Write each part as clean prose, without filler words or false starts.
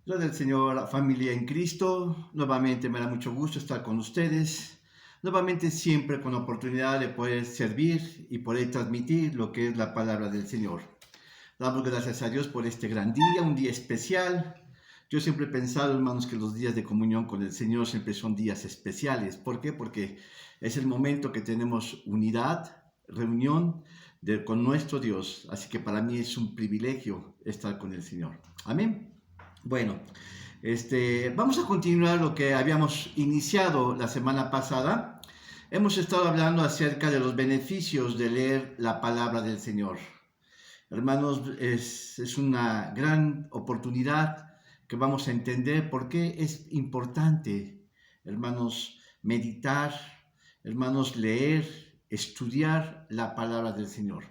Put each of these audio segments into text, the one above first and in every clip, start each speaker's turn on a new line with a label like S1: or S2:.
S1: Gloria del Señor, familia en Cristo. Nuevamente me da mucho gusto estar con ustedes. Nuevamente siempre con la oportunidad de poder servir y poder transmitir lo que es la palabra del Señor. Damos gracias a Dios por este gran día, un día especial. Yo siempre he pensado, hermanos, que los días de comunión con el Señor siempre son días especiales. ¿Por qué? Porque es el momento que tenemos unidad, reunión con nuestro Dios. Así que para mí es un privilegio estar con el Señor. Amén. Bueno, vamos a continuar lo que habíamos iniciado la semana pasada. Hemos estado hablando acerca de los beneficios de leer la palabra del Señor. Hermanos, es una gran oportunidad que vamos a entender por qué es importante, hermanos, meditar, hermanos, leer, estudiar la palabra del Señor.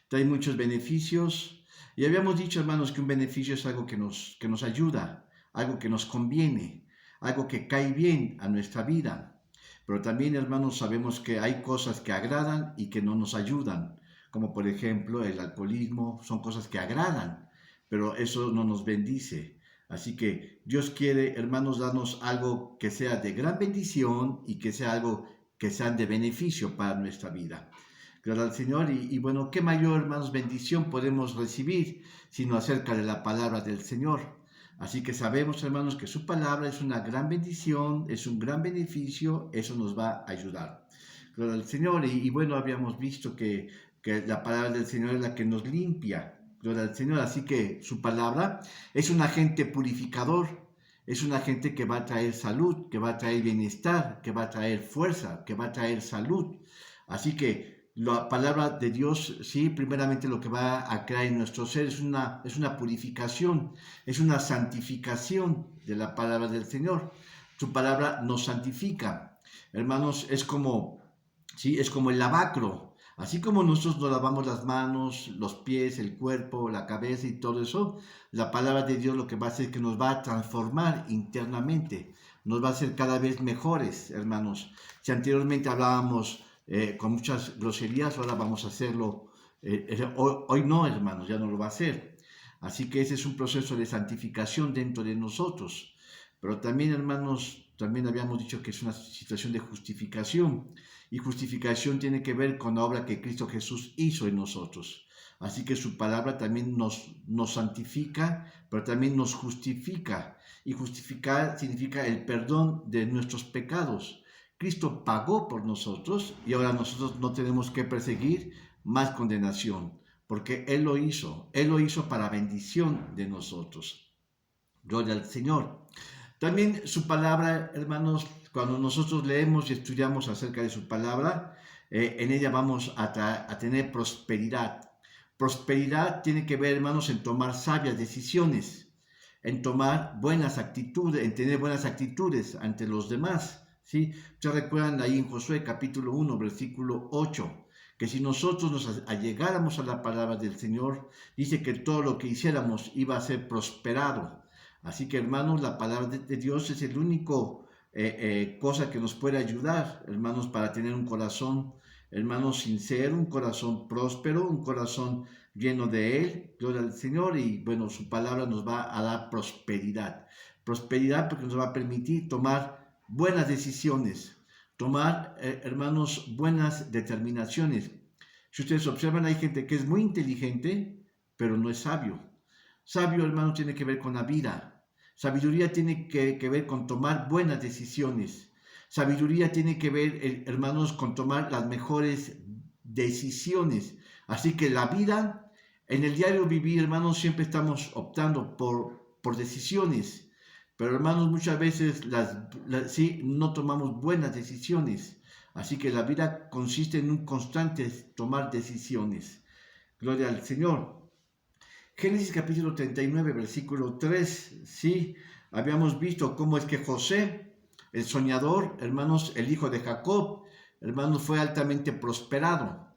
S1: Trae muchos beneficios. Y habíamos dicho, hermanos, que un beneficio es algo que nos ayuda, algo que nos conviene, algo que cae bien a nuestra vida. Pero también, hermanos, sabemos que hay cosas que agradan y que no nos ayudan, como por ejemplo el alcoholismo, son cosas que agradan, pero eso no nos bendice. Así que Dios quiere, hermanos, darnos algo que sea de gran bendición y que sea algo que sea de beneficio para nuestra vida. Gloria al Señor. Y bueno, qué mayor, hermanos, bendición podemos recibir sino acerca de la palabra del Señor. Así que sabemos, hermanos, que su palabra es una gran bendición, es un gran beneficio, eso nos va a ayudar. Gloria al Señor. Y bueno, habíamos visto que la palabra del Señor es la que nos limpia. Gloria al Señor. Así que su palabra es un agente purificador, es un agente que va a traer salud, que va a traer bienestar, que va a traer fuerza, que va a traer salud. Así que la palabra de Dios, sí, primeramente lo que va a crear en nuestro ser es una purificación, es una santificación de la palabra del Señor. Su palabra nos santifica. Hermanos, sí, es como el lavacro. Así como nosotros nos lavamos las manos, los pies, el cuerpo, la cabeza y todo eso, la palabra de Dios lo que va a hacer es que nos va a transformar internamente, nos va a hacer cada vez mejores, hermanos. Si anteriormente hablábamos con muchas groserías, ahora vamos a hacerlo. Hoy no, hermanos, ya no lo va a hacer. Así que ese es un proceso de santificación dentro de nosotros. Pero también, hermanos, también habíamos dicho que es una situación de justificación. Y justificación tiene que ver con la obra que Cristo Jesús hizo en nosotros. Así que su palabra también nos santifica, pero también nos justifica. Y justificar significa el perdón de nuestros pecados. Cristo pagó por nosotros y ahora nosotros no tenemos que perseguir más condenación, porque Él lo hizo para bendición de nosotros. Gloria al Señor. También su palabra, hermanos, cuando nosotros leemos y estudiamos acerca de su palabra, en ella vamos a tener prosperidad. Prosperidad tiene que ver, hermanos, en tomar sabias decisiones, en tomar buenas actitudes, en tener buenas actitudes ante los demás. ¿Sí? Ustedes recuerdan ahí en Josué capítulo 1, versículo 8, que si nosotros nos allegáramos a la palabra del Señor, dice que todo lo que hiciéramos iba a ser prosperado. Así que, hermanos, la palabra de Dios es el único cosa que nos puede ayudar, hermanos, para tener un corazón, hermanos, sincero, un corazón próspero, un corazón lleno de Él, gloria al Señor, y bueno, su palabra nos va a dar prosperidad. Prosperidad porque nos va a permitir tomar buenas decisiones, tomar, hermanos, buenas determinaciones. Si ustedes observan, hay gente que es muy inteligente, pero no es sabio. Sabio, hermano, tiene que ver con la vida. Sabiduría tiene que ver con tomar buenas decisiones. Sabiduría tiene que ver, hermanos, con tomar las mejores decisiones. Así que la vida, en el diario vivir, hermanos, siempre estamos optando por decisiones. Pero, hermanos, muchas veces sí, no tomamos buenas decisiones. Así que la vida consiste en un constante tomar decisiones. Gloria al Señor. Génesis capítulo 39, versículo 3, sí, habíamos visto cómo es que José, el soñador, hermanos, el hijo de Jacob, hermanos, fue altamente prosperado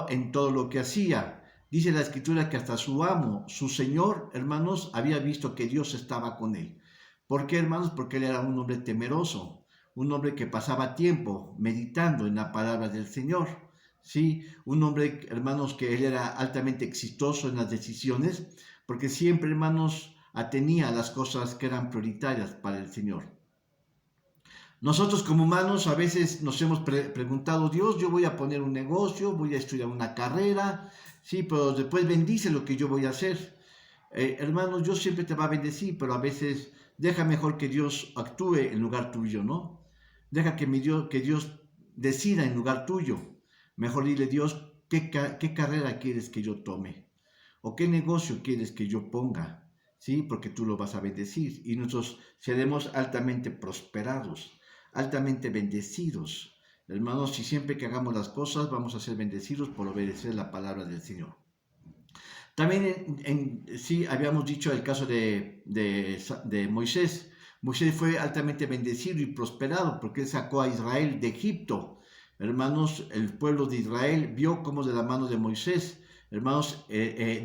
S1: en todo lo que hacía. Dice la escritura que hasta su amo, su señor, hermanos, había visto que Dios estaba con él. ¿Por qué, hermanos? Porque él era un hombre temeroso, un hombre que pasaba tiempo meditando en la palabra del Señor. Sí, un hombre, hermanos, que él era altamente exitoso en las decisiones, porque siempre, hermanos, atenía a las cosas que eran prioritarias para el Señor. Nosotros como humanos a veces nos hemos preguntado, Dios, yo voy a poner un negocio, voy a estudiar una carrera, sí, pero después bendice lo que yo voy a hacer. Hermanos, Dios siempre te va a bendecir, pero a veces deja mejor que Dios actúe en lugar tuyo, ¿no? Deja que Dios decida en lugar tuyo. Mejor dile, Dios, ¿qué carrera quieres que yo tome? ¿O qué negocio quieres que yo ponga? ¿Sí? Porque tú lo vas a bendecir y nosotros seremos altamente prosperados, altamente bendecidos. Hermanos, si siempre que hagamos las cosas vamos a ser bendecidos por obedecer la palabra del Señor. También sí habíamos dicho el caso de Moisés. Moisés fue altamente bendecido y prosperado porque él sacó a Israel de Egipto. Hermanos, el pueblo de Israel vio cómo de la mano de Moisés, hermanos,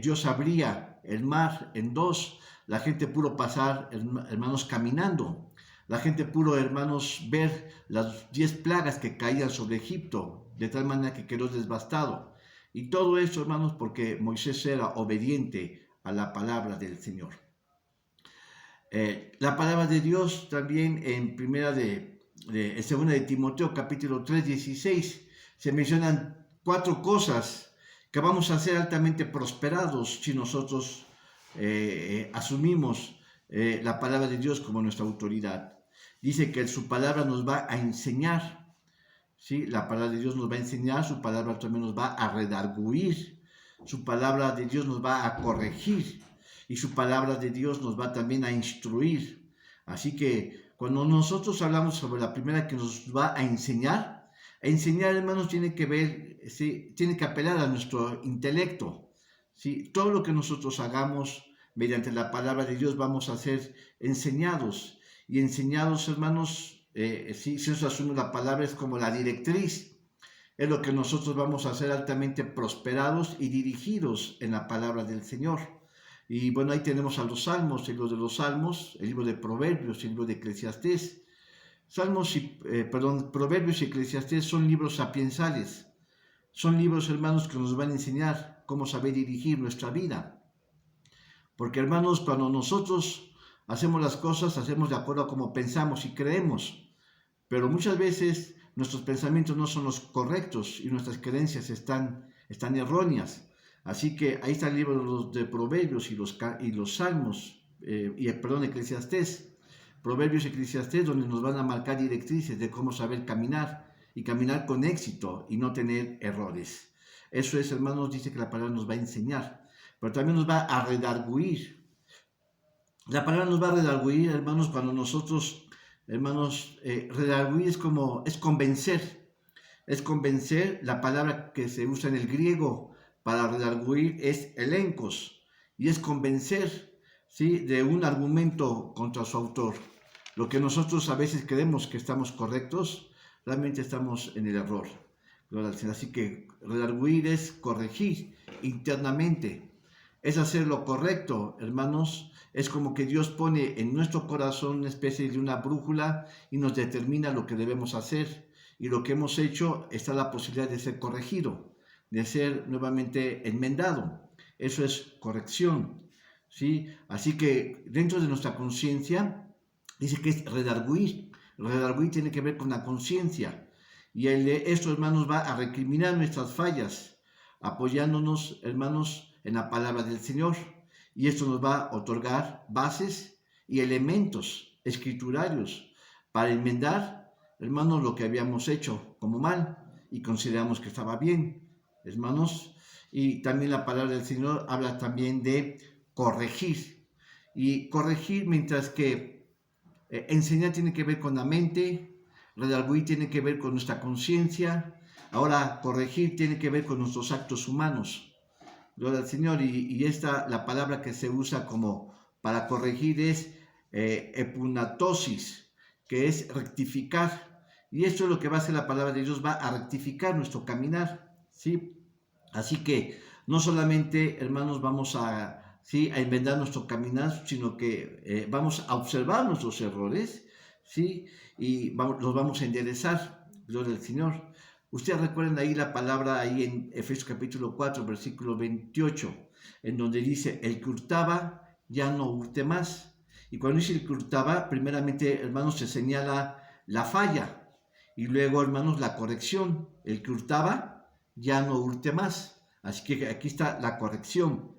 S1: Dios abría el mar en dos. La gente pudo pasar, hermanos, caminando. La gente pudo, hermanos, ver las 10 plagas que caían sobre Egipto, de tal manera que quedó devastado. Y todo eso, hermanos, porque Moisés era obediente a la palabra del Señor. La palabra de Dios también en segunda de Timoteo capítulo 3, 16, se mencionan 4 cosas que vamos a ser altamente prosperados si nosotros asumimos la palabra de Dios como nuestra autoridad. Dice que su palabra nos va a enseñar. ¿Sí? La palabra de Dios nos va a enseñar, su palabra también nos va a redarguir, su palabra de Dios nos va a corregir y su palabra de Dios nos va también a instruir. Así que cuando nosotros hablamos sobre la primera que nos va a enseñar, hermanos, tiene que ver, ¿sí? Tiene que apelar a nuestro intelecto. ¿Sí? Todo lo que nosotros hagamos mediante la palabra de Dios vamos a ser enseñados. Y enseñados, hermanos, si eso asume la palabra, es como la directriz, es lo que nosotros vamos a ser altamente prosperados y dirigidos en la palabra del Señor. Y bueno, ahí tenemos a los Salmos, el libro de los Salmos, el libro de Proverbios, el libro de Eclesiastés. Proverbios y Eclesiastés son libros sapiensales, son libros, hermanos, que nos van a enseñar cómo saber dirigir nuestra vida. Porque, hermanos, cuando nosotros hacemos las cosas, hacemos de acuerdo a cómo pensamos y creemos, pero muchas veces nuestros pensamientos no son los correctos y nuestras creencias están erróneas. Así que ahí está el libro de Proverbios y los Salmos, Eclesiastés. Proverbios y Eclesiastés, donde nos van a marcar directrices de cómo saber caminar y caminar con éxito y no tener errores. Eso es, hermanos, dice que la palabra nos va a enseñar, pero también nos va a redarguir. La palabra nos va a redarguir, hermanos, cuando nosotros, hermanos, redarguir es convencer. Es convencer. La palabra que se usa en el griego para redarguir es elencos, y es convencer, ¿sí?, de un argumento contra su autor. Lo que nosotros a veces creemos que estamos correctos, realmente estamos en el error. Así que redarguir es corregir internamente, es hacer lo correcto, hermanos. Es como que Dios pone en nuestro corazón una especie de una brújula y nos determina lo que debemos hacer. Y lo que hemos hecho está la posibilidad de ser corregido, de ser nuevamente enmendado. Eso es corrección, ¿sí? Así que dentro de nuestra conciencia dice que es redarguir. Redarguir tiene que ver con la conciencia. Y esto, hermanos, va a recriminar nuestras fallas, apoyándonos, hermanos, en la palabra del Señor. Y esto nos va a otorgar bases y elementos escriturarios para enmendar, hermanos, lo que habíamos hecho como mal y consideramos que estaba bien, hermanos. Y también la palabra del Señor habla también de corregir. Y corregir, mientras que enseñar tiene que ver con la mente, redarguir tiene que ver con nuestra conciencia, ahora corregir tiene que ver con nuestros actos humanos. Gloria al Señor. Y la palabra que se usa como para corregir es epunatosis, que es rectificar. Y esto es lo que va a hacer la palabra de Dios, va a rectificar nuestro caminar, ¿sí? Así que no solamente, hermanos, vamos a enmendar nuestro caminar, sino que vamos a observar nuestros errores, ¿sí? Y los vamos a enderezar. Gloria al Señor. Ustedes recuerden ahí la palabra ahí en Efesios capítulo 4, versículo 28, en donde dice, el que hurtaba, ya no hurte más. Y cuando dice el que hurtaba, primeramente, hermanos, se señala la falla y luego, hermanos, la corrección. El que hurtaba, ya no hurte más. Así que aquí está la corrección.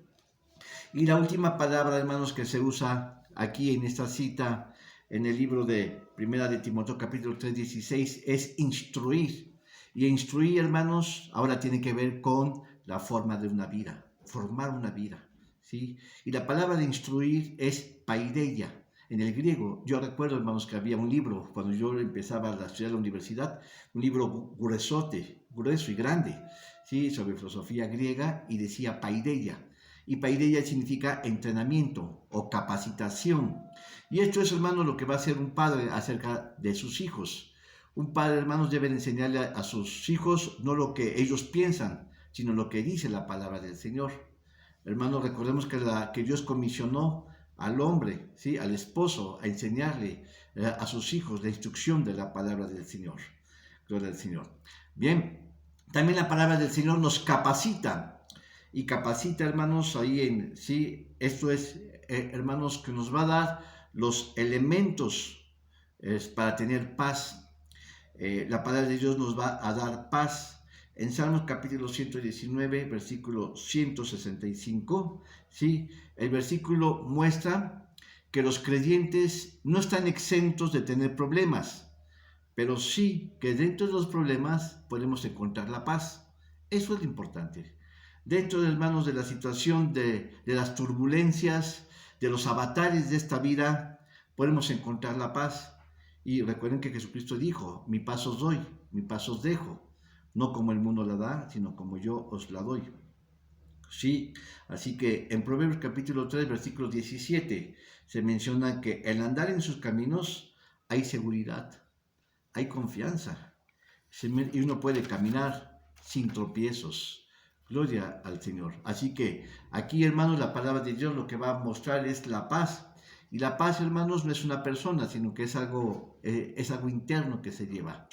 S1: Y la última palabra, hermanos, que se usa aquí en esta cita, en el libro de Primera de Timoteo, capítulo 3, 16, es instruir. Y instruir, hermanos, ahora tiene que ver con la forma de una vida, formar una vida, ¿sí? Y la palabra de instruir es paideia. En el griego, yo recuerdo, hermanos, que había un libro, cuando yo empezaba a estudiar en la universidad, un libro gruesote, grueso y grande, ¿sí? Sobre filosofía griega, y decía paideia. Y paideia significa entrenamiento o capacitación. Y esto es, hermanos, lo que va a hacer un padre acerca de sus hijos. Un padre, hermanos, debe enseñarle a sus hijos no lo que ellos piensan, sino lo que dice la palabra del Señor. Hermanos, recordemos que Dios comisionó al hombre, ¿sí? Al esposo, a enseñarle a sus hijos la instrucción de la palabra del Señor. Gloria al Señor. Bien, también la palabra del Señor nos capacita. Y capacita, hermanos, ahí en, sí, esto es, hermanos, que nos va a dar los elementos para tener paz. La palabra de Dios nos va a dar paz. En Salmos capítulo 119, versículo 165, ¿sí? El versículo muestra que los creyentes no están exentos de tener problemas, pero sí que dentro de los problemas podemos encontrar la paz. Eso es lo importante. Dentro, hermanos, de la situación de las turbulencias, de los avatares de esta vida, podemos encontrar la paz. Y recuerden que Jesucristo dijo, mi paz os doy, mi paz os dejo, no como el mundo la da, sino como yo os la doy. Sí, así que en Proverbios capítulo 3, versículo 17, se menciona que el andar en sus caminos hay seguridad, hay confianza, y uno puede caminar sin tropiezos. Gloria al Señor. Así que aquí, hermanos, la palabra de Dios lo que va a mostrar es la paz. Y la paz, hermanos, no es una persona, sino que es algo interno que se lleva.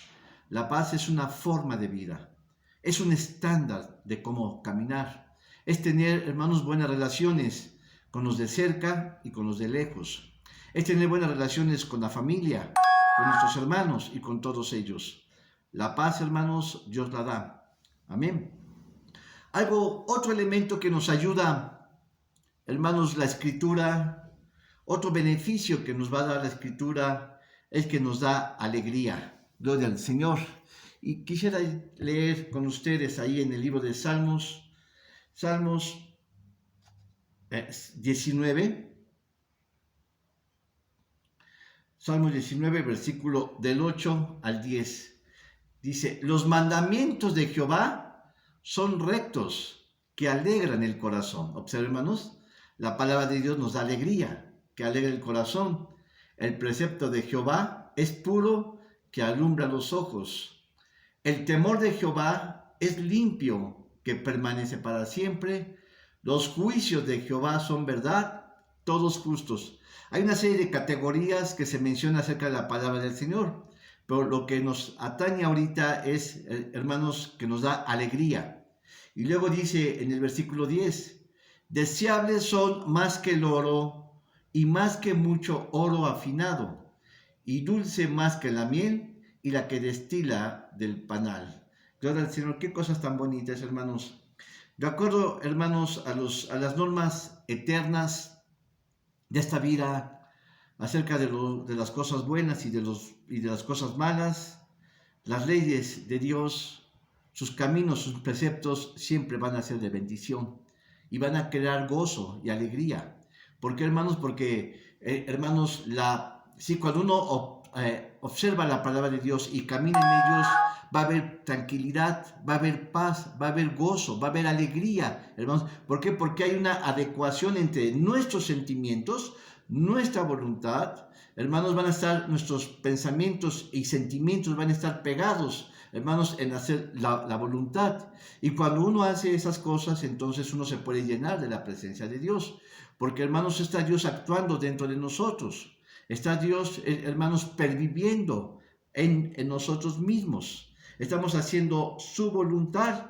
S1: La paz es una forma de vida, es un estándar de cómo caminar. Es tener, hermanos, buenas relaciones con los de cerca y con los de lejos. Es tener buenas relaciones con la familia, con nuestros hermanos y con todos ellos. La paz, hermanos, Dios la da. Amén. Otro elemento que nos ayuda, hermanos, la Escritura, otro beneficio que nos va a dar la Escritura es que nos da alegría. Gloria al Señor. Y quisiera leer con ustedes ahí en el libro de Salmos 19. Salmos 19, versículo del 8 al 10. Dice, los mandamientos de Jehová son rectos, que alegran el corazón. Observen, hermanos, la palabra de Dios nos da alegría, que alegra el corazón. El precepto de Jehová es puro, que alumbra los ojos. El temor de Jehová es limpio, que permanece para siempre. Los juicios de Jehová son verdad, todos justos. Hay una serie de categorías que se menciona acerca de la palabra del Señor. Pero lo que nos atañe ahorita es, hermanos, que nos da alegría. Y luego dice en el versículo 10, deseables son más que el oro y más que mucho oro afinado, y dulce más que la miel y la que destila del panal. Gloria al Señor, qué cosas tan bonitas, hermanos. De acuerdo, hermanos, a las normas eternas de esta vida, acerca de las cosas buenas y de las cosas malas, las leyes de Dios, sus caminos, sus preceptos siempre van a ser de bendición y van a crear gozo y alegría. ¿Por qué, hermanos? Porque, hermanos, cuando uno observa la palabra de Dios y camina en ellos, va a haber tranquilidad, va a haber paz, va a haber gozo, va a haber alegría, hermanos. ¿Por qué? Porque hay una adecuación entre nuestros sentimientos, nuestra voluntad, hermanos, nuestros pensamientos y sentimientos van a estar pegados, hermanos, en hacer la voluntad. Y cuando uno hace esas cosas, entonces uno se puede llenar de la presencia de Dios. Porque, hermanos, está Dios actuando dentro de nosotros. Está Dios, hermanos, perviviendo en nosotros mismos. Estamos haciendo su voluntad,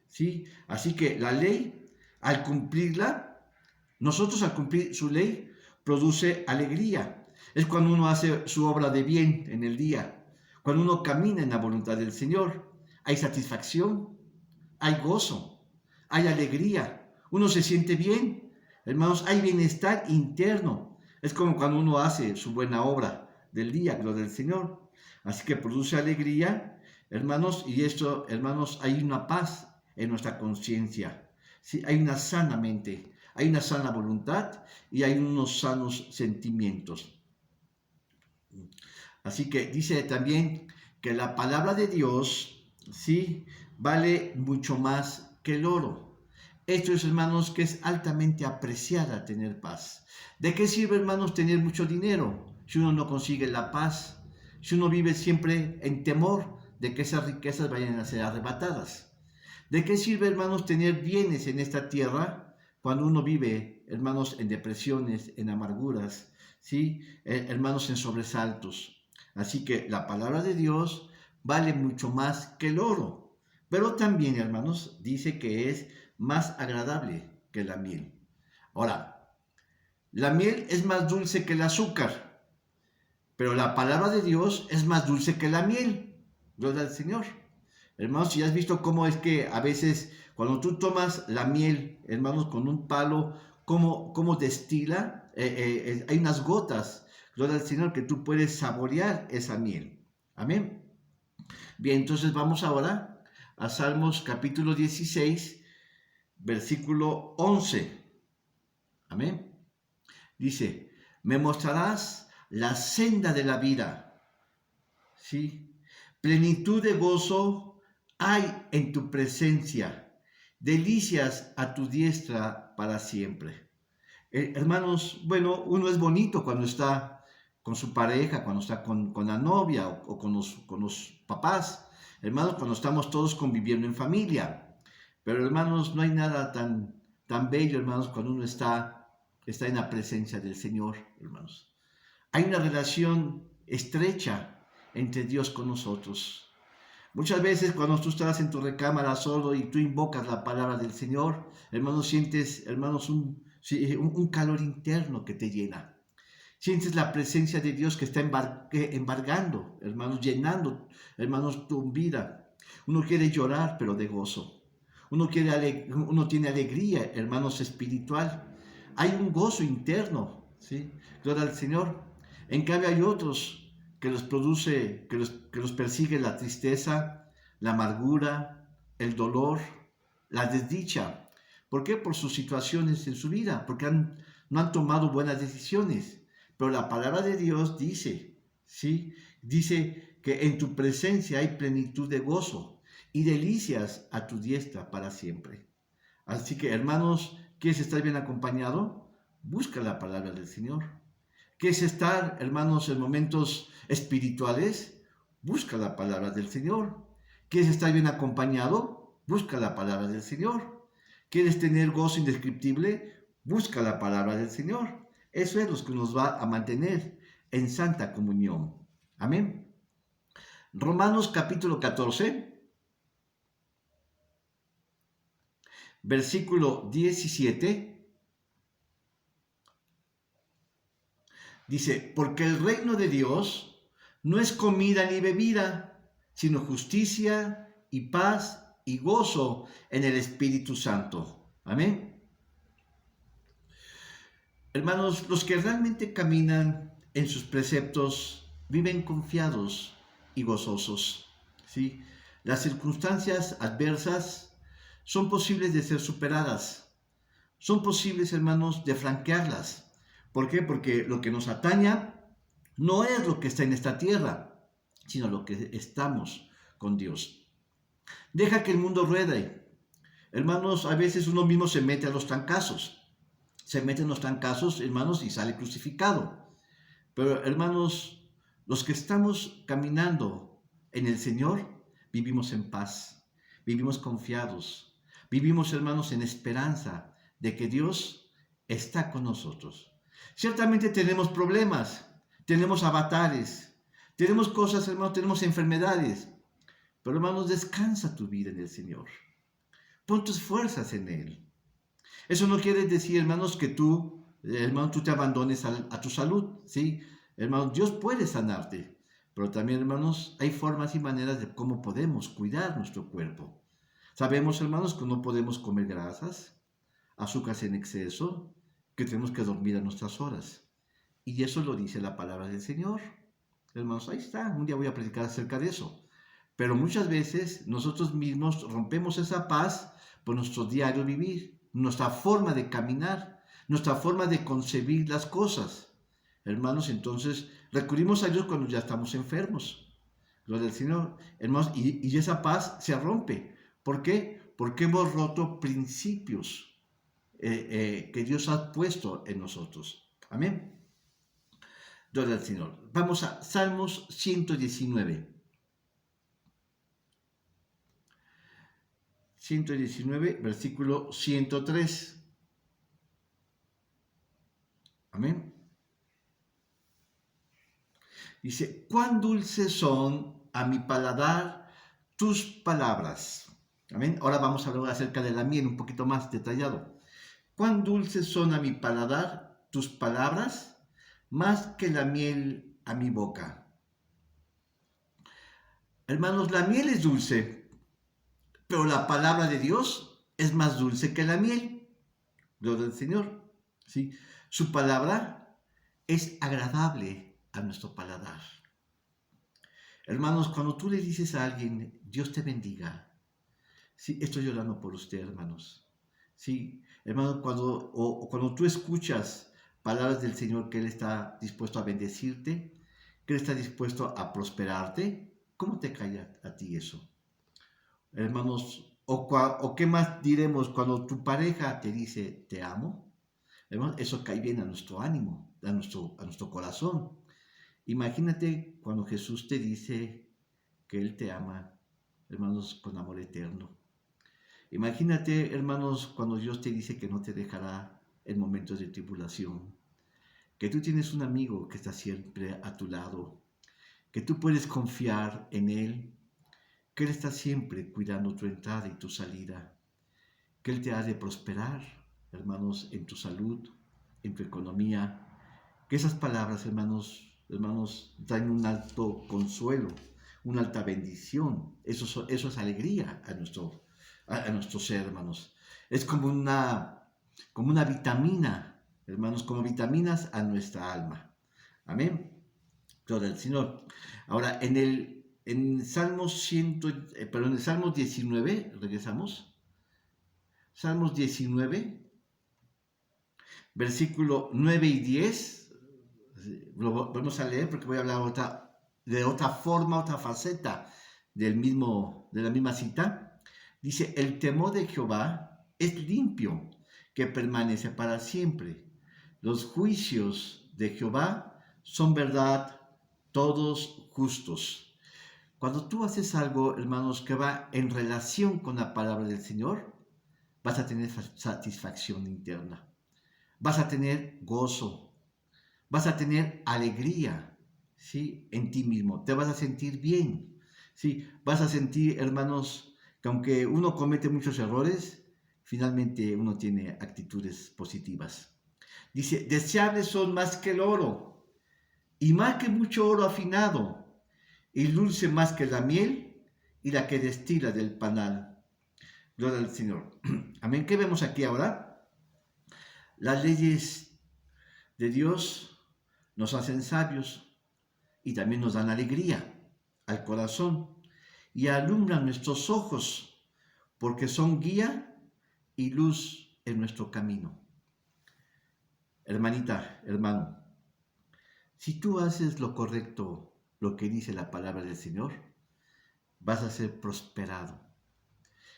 S1: ¿sí? Así que la ley, al cumplirla, Nosotros al cumplir su ley produce alegría. Es cuando uno hace su obra de bien en el día, cuando uno camina en la voluntad del Señor. Hay satisfacción, hay gozo, hay alegría, uno se siente bien. Hermanos, hay bienestar interno. Es como cuando uno hace su buena obra del día, gloria del Señor. Así que produce alegría, hermanos, y esto, hermanos, hay una paz en nuestra conciencia. ¿Sí? Hay una sana mente, hay una sana voluntad y hay unos sanos sentimientos. Así que dice también que la palabra de Dios, sí, vale mucho más que el oro. Esto es, hermanos, que es altamente apreciada tener paz. ¿De qué sirve, hermanos, tener mucho dinero si uno no consigue la paz? Si uno vive siempre en temor de que esas riquezas vayan a ser arrebatadas. ¿De qué sirve, hermanos, tener bienes en esta tierra cuando uno vive, hermanos, en depresiones, en amarguras, ¿sí? Hermanos, en sobresaltos? Así que la palabra de Dios vale mucho más que el oro. Pero también, hermanos, dice que es más agradable que la miel. Ahora, la miel es más dulce que el azúcar, pero la palabra de Dios es más dulce que la miel. Gloria al Señor. Hermanos, si has visto cómo es que a veces cuando tú tomas la miel, hermanos, con un palo, cómo destila, hay unas gotas, gloria al Señor, que tú puedes saborear esa miel. Amén. Bien, entonces vamos ahora a Salmos capítulo 16, versículo 11. Amén. Dice, me mostrarás la senda de la vida, ¿sí? Plenitud de gozo hay en tu presencia, delicias a tu diestra para siempre. Hermanos, bueno, uno es bonito cuando está con su pareja, cuando está con la novia o con los papás. Hermanos, cuando estamos todos conviviendo en familia. Pero hermanos, no hay nada tan bello, hermanos, cuando uno está en la presencia del Señor, hermanos. Hay una relación estrecha entre Dios con nosotros. Muchas veces cuando tú estás en tu recámara solo y tú invocas la palabra del Señor, hermanos, sientes, hermanos, un calor interno que te llena. Sientes la presencia de Dios que está embargando, hermanos, llenando, hermanos, tu vida. Uno quiere llorar, pero de gozo. Uno tiene alegría, hermanos, espiritual. Hay un gozo interno, ¿sí? Gloria al Señor. En cambio hay otros que los persigue la tristeza, la amargura, el dolor, la desdicha. ¿Por qué? Por sus situaciones en su vida, porque no han tomado buenas decisiones. Pero la palabra de Dios dice, ¿sí? Dice que en tu presencia hay plenitud de gozo y delicias a tu diestra para siempre. Así que, hermanos, ¿quieres estar bien acompañado? Busca la palabra del Señor. ¿Quieres estar, hermanos, en momentos espirituales? Busca la palabra del Señor. ¿Quieres estar bien acompañado? Busca la palabra del Señor. ¿Quieres tener gozo indescriptible? Busca la palabra del Señor. Eso es lo que nos va a mantener en santa comunión. Amén. Romanos capítulo 14, versículo 17. Dice, porque el reino de Dios no es comida ni bebida, sino justicia y paz y gozo en el Espíritu Santo. Amén. Hermanos, los que realmente caminan en sus preceptos viven confiados y gozosos. ¿Sí? Las circunstancias adversas son posibles de ser superadas. Son posibles, hermanos, de franquearlas. ¿Por qué? Porque lo que nos ataña no es lo que está en esta tierra, sino lo que estamos con Dios. Deja que el mundo ruede. Hermanos, a veces uno mismo se mete a los trancazos. Se mete en los trancazos, hermanos, y sale crucificado. Pero, hermanos, los que estamos caminando en el Señor, vivimos en paz, vivimos confiados, vivimos, hermanos, en esperanza de que Dios está con nosotros. Ciertamente tenemos problemas, tenemos avatares, tenemos cosas, hermanos, tenemos enfermedades, pero, hermanos, descansa tu vida en el Señor. Pon tus fuerzas en Él. Eso no quiere decir, hermanos, que tú te abandones a tu salud, ¿sí? Hermanos, Dios puede sanarte, pero también, hermanos, hay formas y maneras de cómo podemos cuidar nuestro cuerpo. Sabemos, hermanos, que no podemos comer grasas, azúcares en exceso, que tenemos que dormir a nuestras horas. Y eso lo dice la palabra del Señor. Hermanos, ahí está, un día voy a predicar acerca de eso. Pero muchas veces nosotros mismos rompemos esa paz por nuestro diario vivir, nuestra forma de caminar, nuestra forma de concebir las cosas. Hermanos, entonces recurrimos a Dios cuando ya estamos enfermos. Gloria al Señor. Hermanos, y esa paz se rompe. ¿Por qué? Porque hemos roto principios que Dios ha puesto en nosotros. Amén. Gloria al Señor. Vamos a Salmos 119. 119, versículo 103. Amén. Dice, cuán dulces son a mi paladar tus palabras. Amén. Ahora vamos a hablar acerca de la miel un poquito más detallado. Cuán dulces son a mi paladar tus palabras, más que la miel a mi boca. Hermanos, la miel es dulce, pero la palabra de Dios es más dulce que la miel. Gloria al Señor. ¿Sí? Su palabra es agradable a nuestro paladar. Hermanos, cuando tú le dices a alguien, Dios te bendiga, sí, estoy llorando por usted, hermanos. Sí, hermanos, cuando tú escuchas palabras del Señor que Él está dispuesto a bendecirte, que Él está dispuesto a prosperarte, ¿cómo te cae a ti eso? Hermanos, o qué más diremos cuando tu pareja te dice, te amo. Hermanos, eso cae bien a nuestro ánimo, a nuestro corazón. Imagínate cuando Jesús te dice que Él te ama, hermanos, con amor eterno. Imagínate, hermanos, cuando Dios te dice que no te dejará en momentos de tribulación, que tú tienes un amigo que está siempre a tu lado, que tú puedes confiar en Él, que Él está siempre cuidando tu entrada y tu salida, que Él te ha de prosperar, hermanos, en tu salud, en tu economía, que esas palabras, hermanos, traen un alto consuelo, una alta bendición. Eso es alegría a nuestro ser, hermanos. Es como una vitamina, hermanos, como vitaminas a nuestra alma. Amén. Gloria al Señor. Ahora, en Salmos 19, regresamos. Salmos 19, versículo 9 y 10. Lo vamos a leer porque voy a hablar de otra forma, otra faceta de la misma cita. Dice, el temor de Jehová es limpio, que permanece para siempre. Los juicios de Jehová son verdad, todos justos. Cuando tú haces algo, hermanos, que va en relación con la palabra del Señor, vas a tener satisfacción interna. Vas a tener gozo. Vas a tener alegría, ¿sí? En ti mismo. Te vas a sentir bien, ¿sí? Vas a sentir, hermanos, que aunque uno comete muchos errores, finalmente uno tiene actitudes positivas. Dice, deseables son más que el oro, y más que mucho oro afinado, y dulce más que la miel, y la que destila del panal. Gloria al Señor. Amén. ¿Qué vemos aquí ahora? Las leyes de Dios nos hacen sabios y también nos dan alegría al corazón y alumbran nuestros ojos porque son guía y luz en nuestro camino. Hermanita, hermano, si tú haces lo correcto, lo que dice la palabra del Señor, vas a ser prosperado.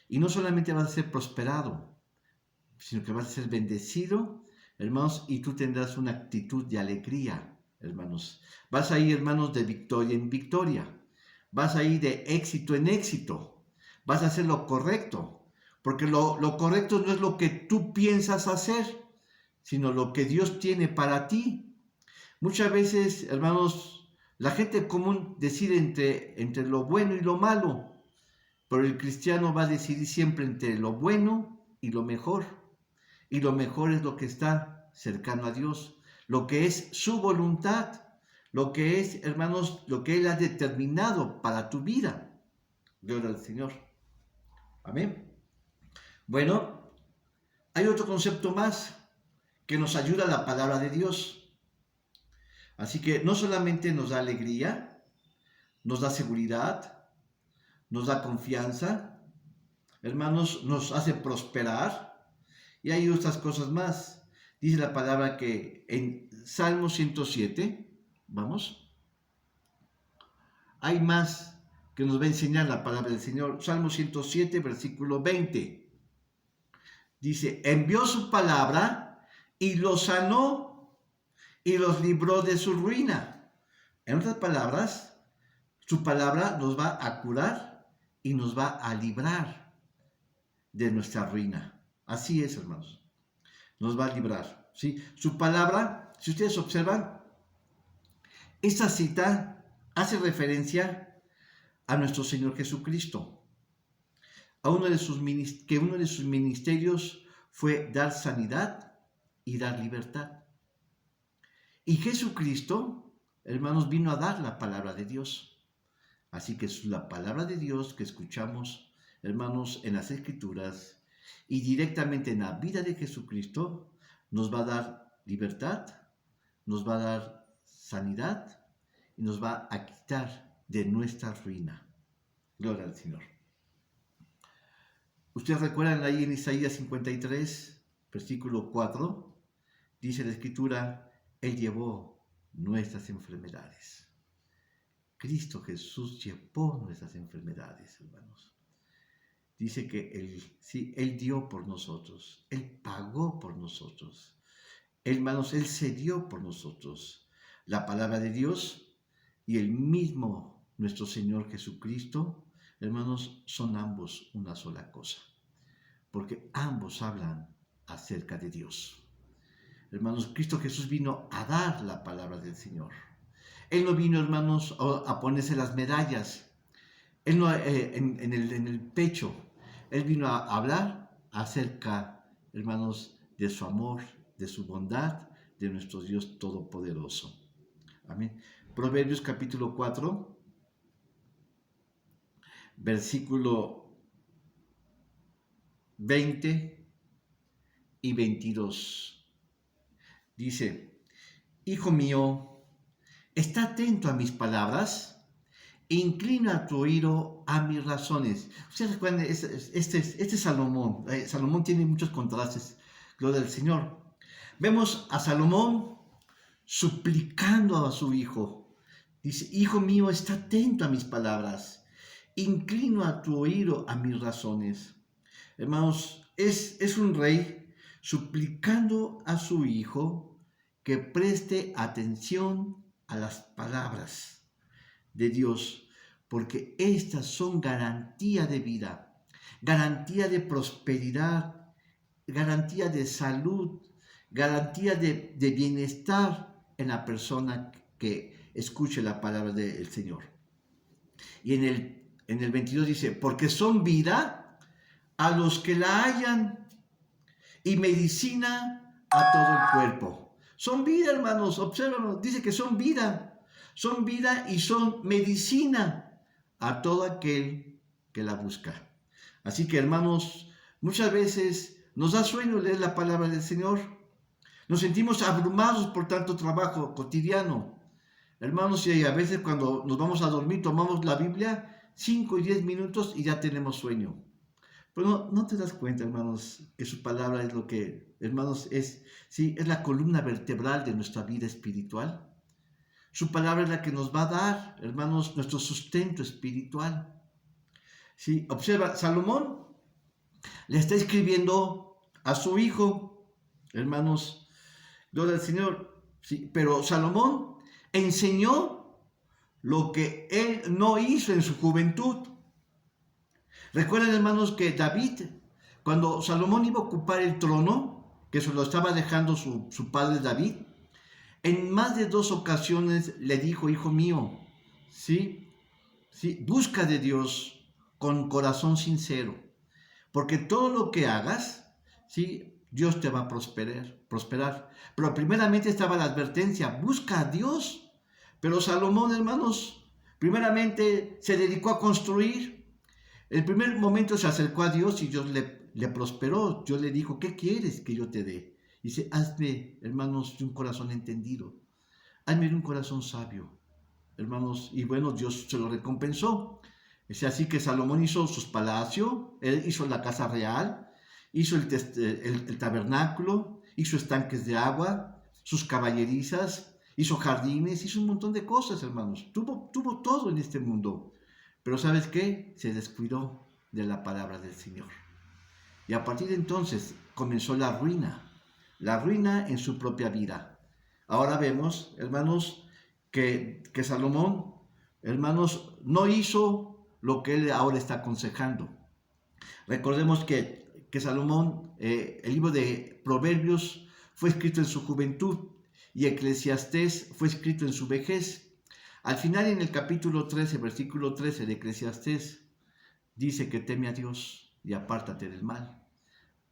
S1: Y no solamente vas a ser prosperado, sino que vas a ser bendecido, hermanos, y tú tendrás una actitud de alegría, hermanos. Vas a ir, hermanos, de victoria en victoria. Vas a ir de éxito en éxito. Vas a hacer lo correcto, porque lo correcto no es lo que tú piensas hacer, sino lo que Dios tiene para ti. Muchas veces, hermanos, la gente común decide entre lo bueno y lo malo, pero el cristiano va a decidir siempre entre lo bueno y lo mejor. y lo mejor es lo que está cercano a Dios, lo que es su voluntad, lo que es, hermanos, lo que Él ha determinado para tu vida. Gloria al Señor. Amén. Bueno, hay otro concepto más que nos ayuda la palabra de Dios. Así que no solamente nos da alegría, nos da seguridad, nos da confianza, hermanos, nos hace prosperar y hay otras cosas más. Dice la palabra que en Salmo 107, vamos, hay más que nos va a enseñar la palabra del Señor. Salmo 107, versículo 20. Dice, envió su palabra y los sanó y los libró de su ruina. En otras palabras, su palabra nos va a curar y nos va a librar de nuestra ruina. Así es, hermanos. Nos va a librar, ¿sí? Su palabra, si ustedes observan, esta cita hace referencia a nuestro Señor Jesucristo, a uno de sus ministerios fue dar sanidad y dar libertad. Y Jesucristo, hermanos, vino a dar la palabra de Dios. Así que es la palabra de Dios que escuchamos, hermanos, en las Escrituras y directamente en la vida de Jesucristo, nos va a dar libertad, nos va a dar sanidad y nos va a quitar de nuestra ruina. Gloria al Señor. Ustedes recuerdan ahí en Isaías 53, versículo 4, dice la Escritura, Él llevó nuestras enfermedades. Cristo Jesús llevó nuestras enfermedades, hermanos. Dice que Él dio por nosotros, Él pagó por nosotros. Hermanos, Él se dio por nosotros. La palabra de Dios y el mismo nuestro Señor Jesucristo, hermanos, son ambos una sola cosa, porque ambos hablan acerca de Dios. Hermanos, Cristo Jesús vino a dar la palabra del Señor. Él no vino, hermanos, a ponerse las medallas. Él no en el pecho. Él vino a hablar acerca, hermanos, de su amor, de su bondad, de nuestro Dios Todopoderoso. Amén. Proverbios capítulo 4, versículo 20 y 22. Dice, Hijo mío, está atento a mis palabras, inclina tu oído a mis razones. Ustedes recuerdan, este es Salomón. Salomón tiene muchos contrastes. Gloria al Señor. Vemos a Salomón suplicando a su hijo. Dice, Hijo mío, está atento a mis palabras, inclino a tu oído a mis razones. Hermanos, es un rey suplicando a su hijo que preste atención a las palabras de Dios, porque estas son garantía de vida, garantía de prosperidad, garantía de salud, garantía de bienestar en la persona que escuche la palabra del Señor. Y en el 22 dice, porque son vida a los que la hallan y medicina a todo el cuerpo. Son vida, hermanos, obsérvanos, dice que son vida y son medicina a todo aquel que la busca. Así que, hermanos, muchas veces nos da sueño leer la palabra del Señor. Nos sentimos abrumados por tanto trabajo cotidiano. Hermanos, y a veces cuando nos vamos a dormir tomamos la Biblia 5 y 10 minutos y ya tenemos sueño. Pero no te das cuenta, hermanos, que su palabra es lo que, hermanos, es la columna vertebral de nuestra vida espiritual. Su palabra es la que nos va a dar, hermanos, nuestro sustento espiritual. ¿Sí? Observa, Salomón le está escribiendo a su hijo, hermanos, gloria al Señor, ¿sí? Pero Salomón enseñó lo que él no hizo en su juventud. Recuerden, hermanos, que David, cuando Salomón iba a ocupar el trono, que se lo estaba dejando su padre David, en más de 2 ocasiones le dijo, hijo mío, ¿sí? Busca de Dios con corazón sincero, porque todo lo que hagas, ¿sí? Dios te va a prosperar. Pero primeramente estaba la advertencia, busca a Dios. Pero Salomón, hermanos, primeramente se dedicó a construir. El primer momento se acercó a Dios y Dios le prosperó. Dios le dijo, ¿qué quieres que yo te dé? Dice, hazme, hermanos, de un corazón entendido. Hazme de un corazón sabio, hermanos. Y bueno, Dios se lo recompensó. Es así que Salomón hizo sus palacios, él hizo la casa real, hizo el tabernáculo, hizo estanques de agua, sus caballerizas, hizo jardines, hizo un montón de cosas, hermanos. Tuvo todo en este mundo. Pero ¿sabes qué? Se descuidó de la palabra del Señor. Y a partir de entonces comenzó la ruina en su propia vida. Ahora vemos, hermanos, que Salomón, hermanos, no hizo lo que él ahora está aconsejando. Recordemos que Salomón, el libro de Proverbios fue escrito en su juventud y Eclesiastés fue escrito en su vejez. Al final, en el capítulo 13, versículo 13 de Eclesiastés, dice que teme a Dios y apártate del mal.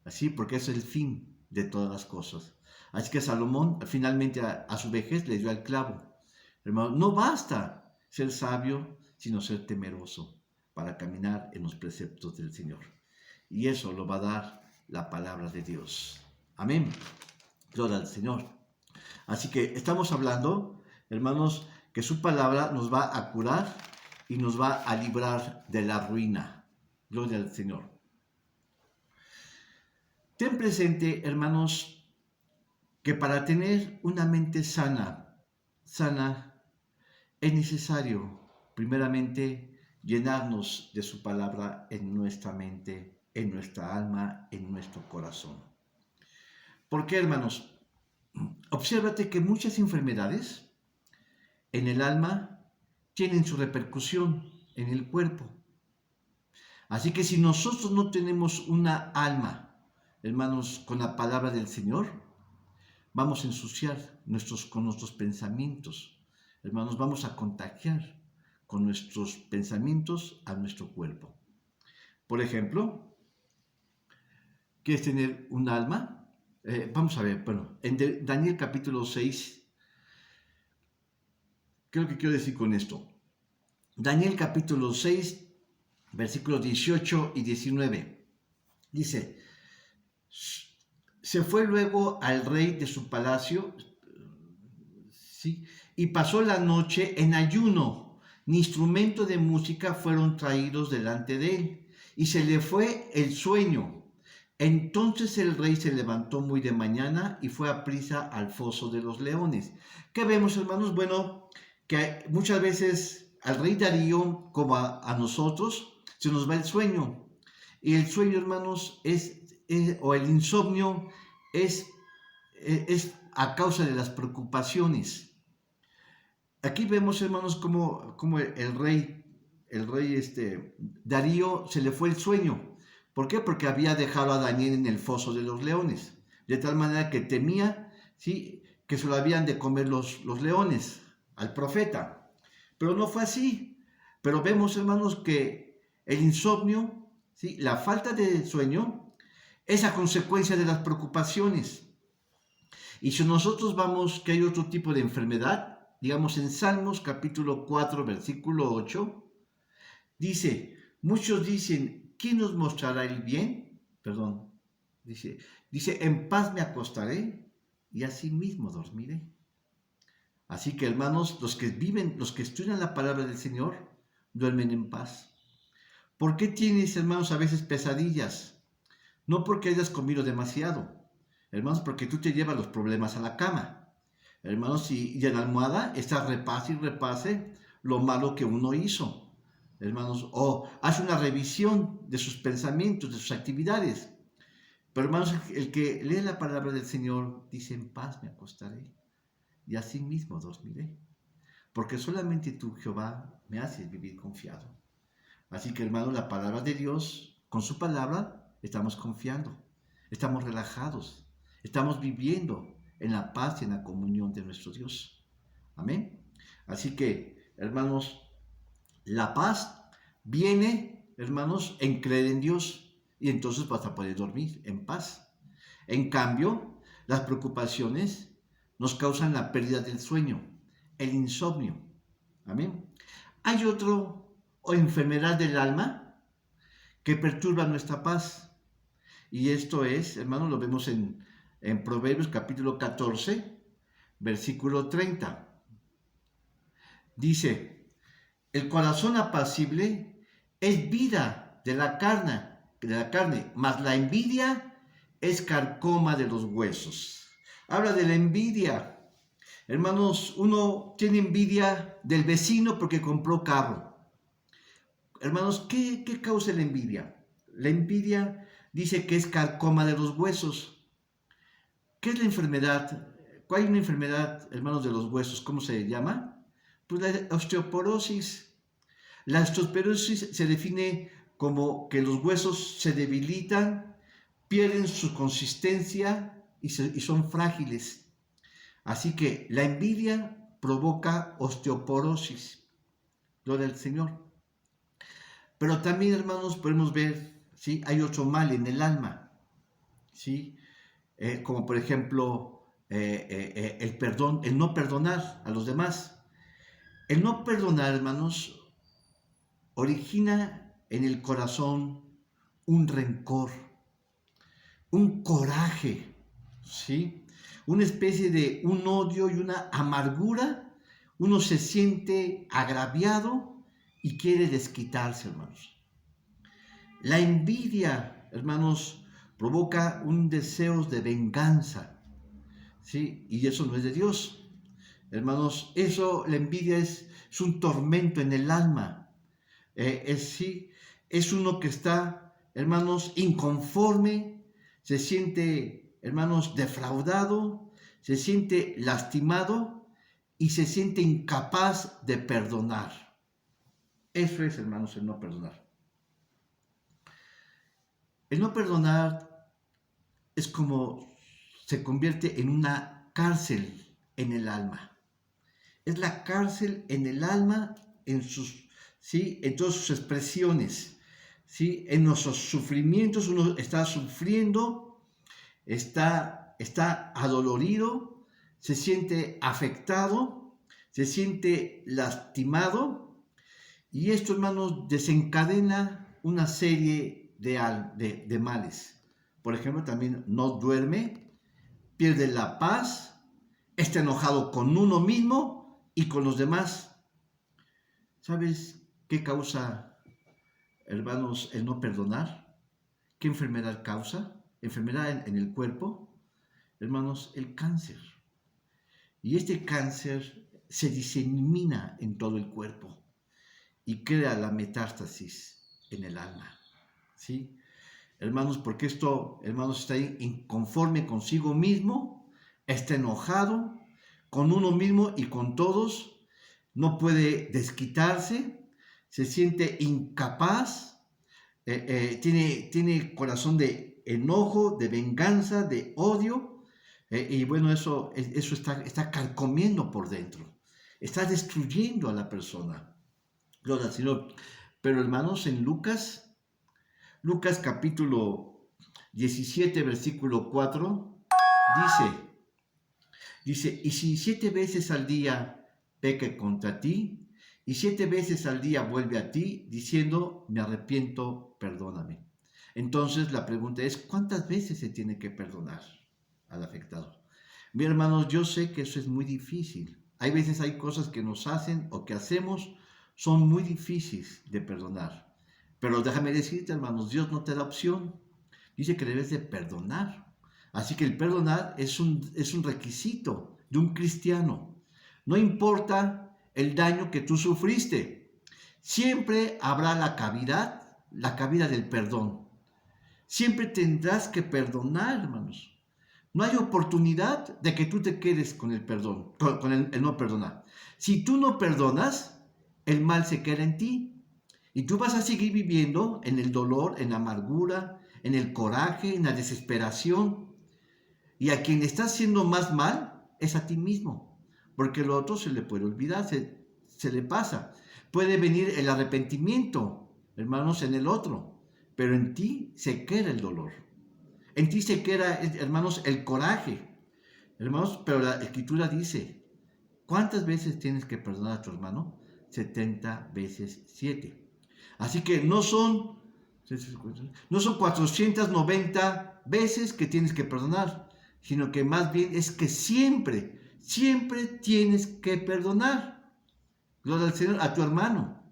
S1: Así, porque es el fin de todas las cosas. Así que Salomón finalmente a su vejez le dio al clavo. Hermano, no basta ser sabio, sino ser temeroso para caminar en los preceptos del Señor. Y eso lo va a dar la palabra de Dios. Amén. Gloria al Señor. Así que estamos hablando, hermanos, que su palabra nos va a curar y nos va a librar de la ruina. Gloria al Señor. Ten presente, hermanos, que para tener una mente sana, es necesario, primeramente, llenarnos de su palabra en nuestra mente, en nuestra alma, en nuestro corazón. ¿Por qué, hermanos? Obsérvate que muchas enfermedades en el alma tienen su repercusión en el cuerpo. Así que si nosotros no tenemos una alma, hermanos, con la palabra del Señor, vamos a ensuciar con nuestros pensamientos. Hermanos, vamos a contagiar con nuestros pensamientos a nuestro cuerpo. Por ejemplo, ¿quieres tener un alma? Vamos a ver, bueno, en Daniel capítulo 6, ¿qué es lo que quiero decir con esto? Daniel capítulo 6, versículos 18 y 19. Dice, se fue luego al rey de su palacio, ¿sí? Y pasó la noche en ayuno, ni instrumento de música fueron traídos delante de él, y se le fue el sueño. Entonces el rey se levantó muy de mañana y fue a prisa al foso de los leones. ¿Qué vemos, hermanos? Bueno, que muchas veces al rey Darío, como a nosotros, se nos va el sueño. Y el sueño, hermanos, o el insomnio es a causa de las preocupaciones. Aquí vemos, hermanos, como el rey Darío se le fue el sueño. ¿Por qué? Porque había dejado a Daniel en el foso de los leones, de tal manera que temía, ¿sí?, que se lo habían de comer los leones al profeta. Pero no fue así. Pero vemos, hermanos, que el insomnio, ¿sí?, la falta de sueño, es a consecuencia de las preocupaciones. Y si nosotros vamos que hay otro tipo de enfermedad, digamos en Salmos capítulo 4, versículo 8, dice, muchos dicen, ¿quién nos mostrará el bien? Perdón, dice, en paz me acostaré y así mismo dormiré. Así que, hermanos, los que estudian la palabra del Señor, duermen en paz. ¿Por qué tienes, hermanos, a veces pesadillas? No porque hayas comido demasiado, hermanos, porque tú te llevas los problemas a la cama. Hermanos, y en la almohada estás repase y repase lo malo que uno hizo. Hermanos, o hace una revisión de sus pensamientos, de sus actividades. Pero, hermanos, el que lee la palabra del Señor dice, en paz me acostaré y así mismo dormiré. Porque solamente tú, Jehová, me haces vivir confiado. Así que, hermanos, la palabra de Dios, con su palabra, estamos confiando, estamos relajados, estamos viviendo en la paz y en la comunión de nuestro Dios. Amén. Así que, hermanos, la paz viene, hermanos, en creer en Dios y entonces vas a poder dormir en paz. En cambio, las preocupaciones nos causan la pérdida del sueño, el insomnio. Amén. Hay otro o enfermedad del alma que perturba nuestra paz. Y esto es, hermanos, lo vemos en Proverbios capítulo 14, versículo 30. Dice, el corazón apacible es vida de la carne, mas la envidia es carcoma de los huesos. Habla de la envidia. Hermanos, uno tiene envidia del vecino porque compró carro. Hermanos, ¿qué causa la envidia? La envidia dice que es carcoma de los huesos. ¿Qué es la enfermedad? ¿Cuál es una enfermedad, hermanos, de los huesos? ¿Cómo se llama? Pues la osteoporosis. La osteoporosis se define como que los huesos se debilitan, pierden su consistencia y son frágiles. Así que la envidia provoca osteoporosis. Gloria al Señor. Pero también, hermanos, podemos ver, ¿sí? Hay otro mal en el alma, ¿sí? Como por ejemplo el perdón, el no perdonar a los demás. El no perdonar, hermanos, origina en el corazón un rencor, un coraje, ¿sí? Una especie de un odio y una amargura. Uno se siente agraviado y quiere desquitarse, hermanos. La envidia, hermanos, provoca un deseo de venganza, ¿sí? Y eso no es de Dios. Hermanos, eso, la envidia es un tormento en el alma. Sí, es uno que está, hermanos, inconforme, se siente, hermanos, defraudado, se siente lastimado y se siente incapaz de perdonar. Eso es, hermanos, el no perdonar. El no perdonar es como se convierte en una cárcel en el alma. Es la cárcel en el alma en sus, ¿sí? En todas sus expresiones, ¿sí? En nuestros sufrimientos uno está sufriendo, está adolorido, se siente afectado, se siente lastimado y esto, hermanos, desencadena una serie de males. Por ejemplo, también no duerme, pierde la paz, está enojado con uno mismo y con los demás. ¿Sabes qué causa, hermanos, el no perdonar? ¿Qué enfermedad causa? Enfermedad en el cuerpo. Hermanos, el cáncer. Y este cáncer se disemina en todo el cuerpo y crea la metástasis en el alma. ¿Sí? Hermanos, porque esto, hermanos, está inconforme consigo mismo, está enojado con uno mismo y con todos, no puede desquitarse, se siente incapaz, tiene corazón de enojo, de venganza, de odio, y bueno, eso está carcomiendo por dentro, está destruyendo a la persona. Gloria al Señor. Pero hermanos, en Lucas capítulo 17, versículo 4, dice, y si 7 veces al día peque contra ti, y 7 veces al día vuelve a ti, diciendo, me arrepiento, perdóname. Entonces la pregunta es, ¿cuántas veces se tiene que perdonar al afectado? Mi hermanos, yo sé que eso es muy difícil. Hay veces hay cosas que nos hacen o que hacemos, son muy difíciles de perdonar. Pero déjame decirte, hermanos, Dios no te da opción. Dice que debes de perdonar. Así que el perdonar es un requisito de un cristiano. No importa el daño que tú sufriste. Siempre habrá la cavidad del perdón. Siempre tendrás que perdonar, hermanos. No hay oportunidad de que tú te quedes con el perdón, con el no perdonar. Si tú no perdonas, el mal se queda en ti. Y tú vas a seguir viviendo en el dolor, en la amargura, en el coraje, en la desesperación. Y a quien le está haciendo más mal es a ti mismo. Porque lo otro se le puede olvidar, se le pasa. Puede venir el arrepentimiento, hermanos, en el otro. Pero en ti se queda el dolor. En ti se queda, hermanos, el coraje. Hermanos, pero la Escritura dice, ¿cuántas veces tienes que perdonar a tu hermano? 70 veces 7. Así que no son 490 veces que tienes que perdonar, sino que más bien es que siempre tienes que perdonar. Gloria al Señor, a tu hermano.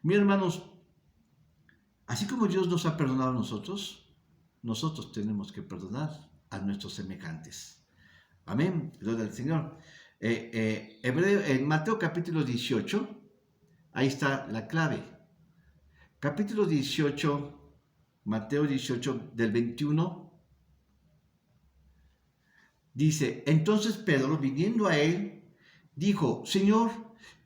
S1: Mis hermanos, así como Dios nos ha perdonado a nosotros tenemos que perdonar a nuestros semejantes. Amén. Gloria al Señor. En Mateo capítulo 18, ahí está la clave. Capítulo 18, Mateo 18, del 21, dice, entonces Pedro, viniendo a él, dijo, Señor,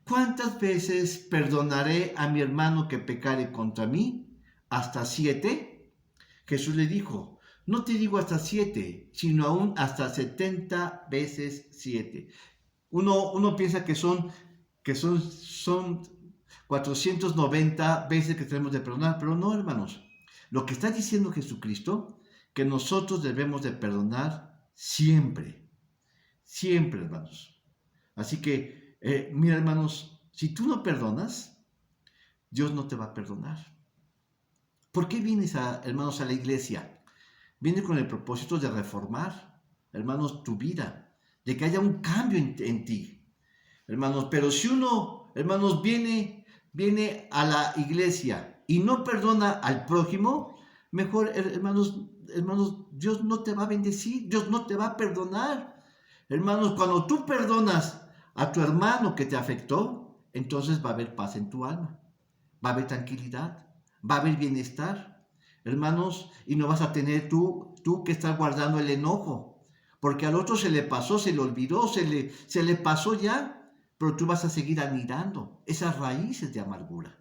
S1: ¿cuántas veces perdonaré a mi hermano que pecare contra mí? ¿Hasta 7? Jesús le dijo, no te digo hasta 7, sino aún hasta 70 veces 7. Uno piensa que son 490 veces que tenemos de perdonar, pero no, hermanos. Lo que está diciendo Jesucristo, que nosotros debemos de perdonar siempre, siempre, hermanos. Así que, mira, hermanos, si tú no perdonas, Dios no te va a perdonar. ¿Por qué vienes, hermanos, a la iglesia? Vienes con el propósito de reformar, hermanos, tu vida, de que haya un cambio en ti, hermanos. Pero si uno, hermanos, viene a la iglesia y no perdona al prójimo, mejor, hermanos, Dios no te va a bendecir, Dios no te va a perdonar. Hermanos, cuando tú perdonas a tu hermano que te afectó, entonces va a haber paz en tu alma, va a haber tranquilidad, va a haber bienestar, hermanos, y no vas a tener tú que estar guardando el enojo, porque al otro se le pasó, se le olvidó, se le pasó ya, pero tú vas a seguir anidando esas raíces de amargura.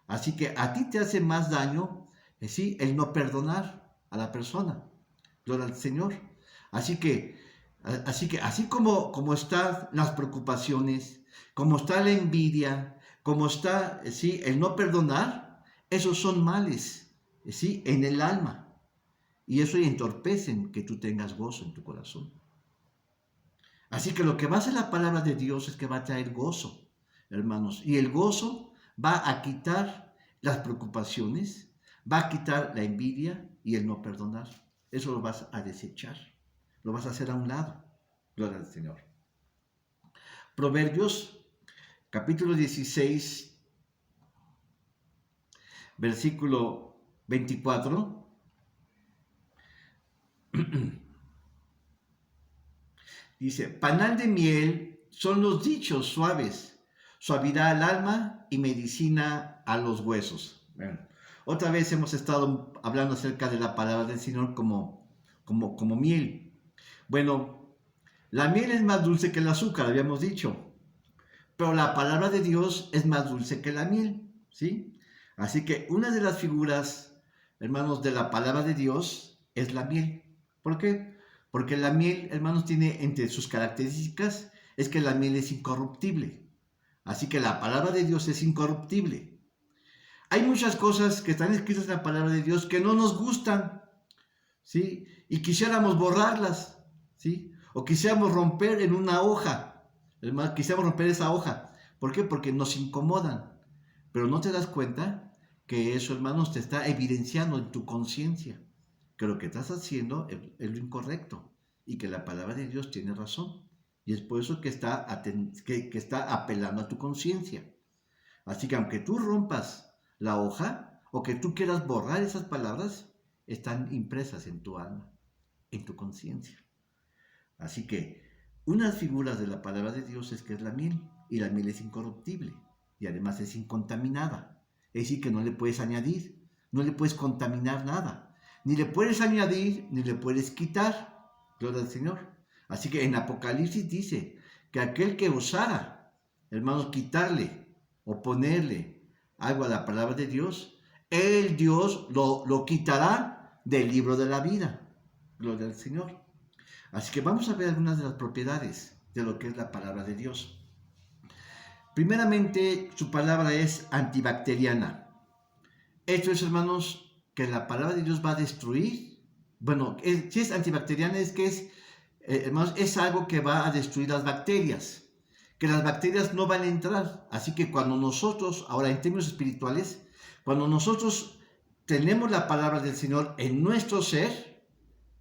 S1: Así que a ti te hace más daño, ¿sí?, el no perdonar a la persona. Gloria al Señor. Así que así como están las preocupaciones, como está la envidia, como está, ¿sí?, el no perdonar, esos son males, ¿sí?, en el alma. Y eso entorpecen que tú tengas gozo en tu corazón. Así que lo que va a hacer la palabra de Dios es que va a traer gozo, hermanos. Y el gozo va a quitar las preocupaciones, va a quitar la envidia y el no perdonar. Eso lo vas a desechar, lo vas a hacer a un lado. Gloria al Señor. Proverbios, capítulo 16, versículo 24. Dice, panal de miel son los dichos suaves, suavidad al alma y medicina a los huesos. Bueno, otra vez hemos estado hablando acerca de la palabra del Señor como miel. Bueno, la miel es más dulce que el azúcar, habíamos dicho, pero la palabra de Dios es más dulce que la miel, ¿sí? Así que una de las figuras, hermanos, de la palabra de Dios es la miel. ¿Por qué? Porque la miel, hermanos, tiene entre sus características es que la miel es incorruptible. Así que la palabra de Dios es incorruptible. Hay muchas cosas que están escritas en la palabra de Dios que no nos gustan, ¿sí? Y quisiéramos borrarlas, ¿sí? O quisiéramos romper en una hoja, hermanos, quisiéramos romper esa hoja. ¿Por qué? Porque nos incomodan. Pero no te das cuenta que eso, hermanos, te está evidenciando en tu conciencia que lo que estás haciendo es lo incorrecto y que la palabra de Dios tiene razón. Y es por eso que está apelando a tu conciencia. Así que aunque tú rompas la hoja o que tú quieras borrar esas palabras, están impresas en tu alma, en tu conciencia. Así que unas figuras de la palabra de Dios es que es la miel, y la miel es incorruptible y además es incontaminada. Es decir, que no le puedes añadir, no le puedes contaminar nada. Ni le puedes añadir, ni le puedes quitar. Gloria al Señor. Así que en Apocalipsis dice que aquel que osara, hermanos, quitarle o ponerle algo a la palabra de Dios, el Dios lo quitará del libro de la vida. Gloria al Señor. Así que vamos a ver algunas de las propiedades de lo que es la palabra de Dios. Primeramente, su palabra es antibacteriana. Esto es, hermanos, que la palabra de Dios va a destruir Bueno, si es antibacteriana es que hermanos, es algo que va a destruir las bacterias, que las bacterias no van a entrar. Así que cuando nosotros, ahora en términos espirituales, cuando nosotros tenemos la palabra del Señor en nuestro ser,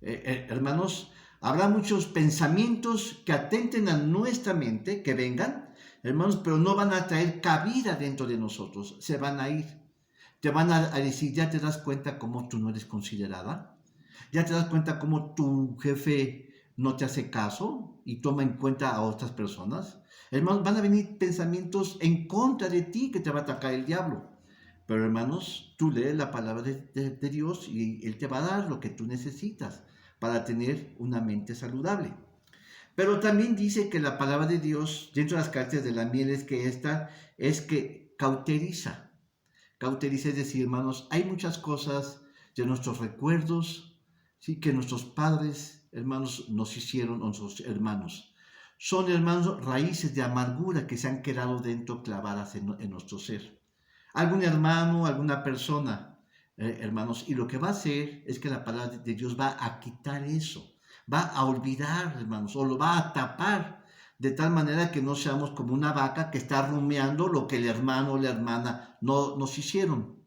S1: hermanos, habrá muchos pensamientos que atenten a nuestra mente, que vengan, hermanos, pero no van a traer cabida dentro de nosotros, se van a ir. Te van a decir, ya te das cuenta cómo tú no eres considerada, ya te das cuenta cómo tu jefe no te hace caso y toma en cuenta a otras personas. Hermanos, van a venir pensamientos en contra de ti que te va a atacar el diablo. Pero hermanos, tú lees la palabra de Dios y Él te va a dar lo que tú necesitas para tener una mente saludable. Pero también dice que la palabra de Dios, dentro de las cartas de la miel, es que cauteriza. Cauteriza, es decir, hermanos, hay muchas cosas de nuestros recuerdos, ¿sí? Que nuestros padres, hermanos, nos hicieron, nuestros hermanos. Son, hermanos, raíces de amargura que se han quedado dentro, clavadas en nuestro ser. Algún hermano, alguna persona, hermanos, y lo que va a hacer es que la palabra de Dios va a quitar eso, va a olvidar, hermanos, o lo va a tapar, de tal manera que no seamos como una vaca que está rumiando lo que el hermano o la hermana no nos hicieron.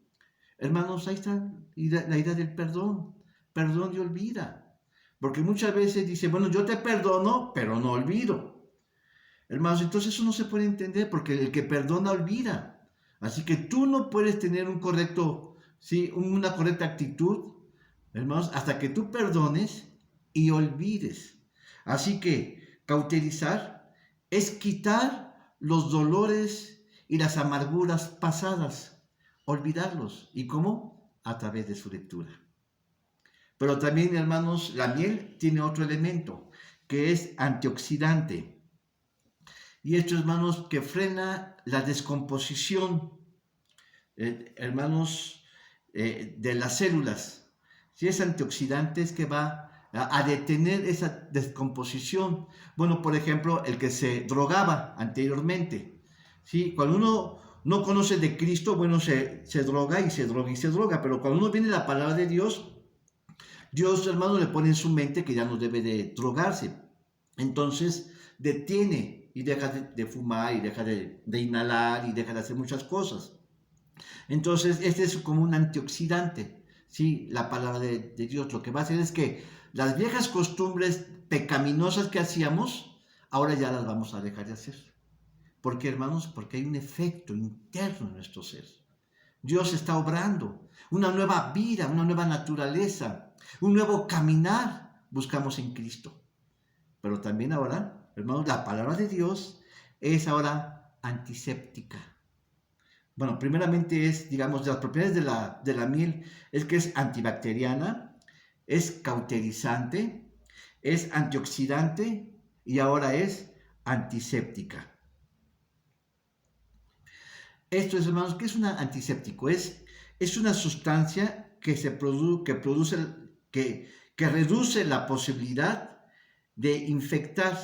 S1: Hermanos, ahí está la idea del perdón, perdón y olvida, porque muchas veces dice, bueno, yo te perdono, pero no olvido. Hermanos, entonces eso no se puede entender, porque el que perdona olvida. Así que tú no puedes tener una correcta actitud, hermanos, hasta que tú perdones y olvides. Así que cauterizar es quitar los dolores y las amarguras pasadas, olvidarlos. ¿Y cómo? A través de su lectura. Pero también, hermanos, la miel tiene otro elemento, que es antioxidante. Y esto, hermanos, que frena la descomposición, hermanos, de las células. Si es antioxidante, es que va a detener esa descomposición. Bueno, por ejemplo, el que se drogaba anteriormente. ¿Sí? Cuando uno no conoce de Cristo, bueno, se droga y se droga y se droga. Pero cuando uno viene a la palabra de Dios, Dios, hermano, le pone en su mente que ya no debe de drogarse. Entonces, detiene y deja de fumar y deja de inhalar y deja de hacer muchas cosas. Entonces, este es como un antioxidante, ¿sí? La palabra de Dios lo que va a hacer es que las viejas costumbres pecaminosas que hacíamos, ahora ya las vamos a dejar de hacer. ¿Por qué, hermanos? Porque hay un efecto interno en nuestro ser. Dios está obrando una nueva vida, una nueva naturaleza, un nuevo caminar buscamos en Cristo. Pero también ahora, hermanos, la palabra de Dios es ahora antiséptica. Bueno, primeramente es, digamos, de las propiedades de la miel, es que es antibacteriana, es cauterizante, es antioxidante y ahora es antiséptica. Esto es, hermanos, ¿qué es un antiséptico? Es una sustancia que reduce la posibilidad de infectar,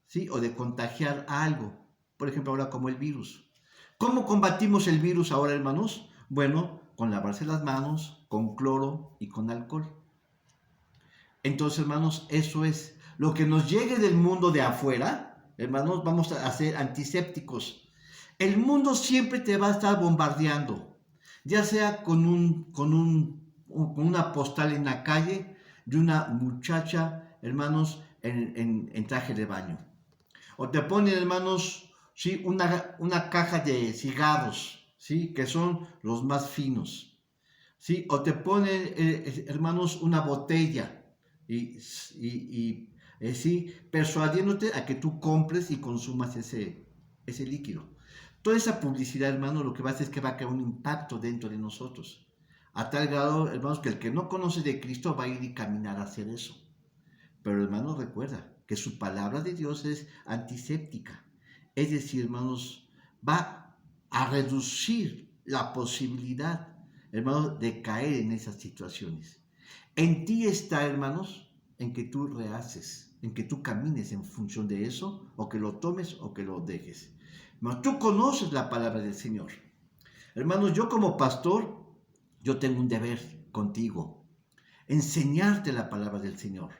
S1: ¿sí? O de contagiar algo. Por ejemplo, ahora como el virus. ¿Cómo combatimos el virus ahora, hermanos? Bueno, con lavarse las manos, con cloro y con alcohol. Entonces, hermanos, eso es lo que nos llegue del mundo de afuera. Hermanos, vamos a ser antisépticos. El mundo siempre te va a estar bombardeando, ya sea con una postal en la calle de una muchacha, hermanos, en traje de baño. O te ponen, hermanos, ¿sí? Una caja de cigarros, ¿sí? Que son los más finos, ¿sí? O te ponen, hermanos, una botella ¿sí? Persuadiéndote a que tú compres y consumas ese líquido. Toda esa publicidad, hermano, lo que va a hacer es que va a crear un impacto dentro de nosotros. A tal grado, hermanos, que el que no conoce de Cristo va a ir y caminar a hacer eso. Pero, hermanos, recuerda que su palabra de Dios es antiséptica. Es decir, hermanos, va a reducir la posibilidad, hermanos, de caer en esas situaciones. En ti está, hermanos, en que tú rehaces, en que tú camines en función de eso, o que lo tomes o que lo dejes. Hermanos, tú conoces la palabra del Señor. Hermanos, yo como pastor, yo tengo un deber contigo. enseñarte la palabra del Señor.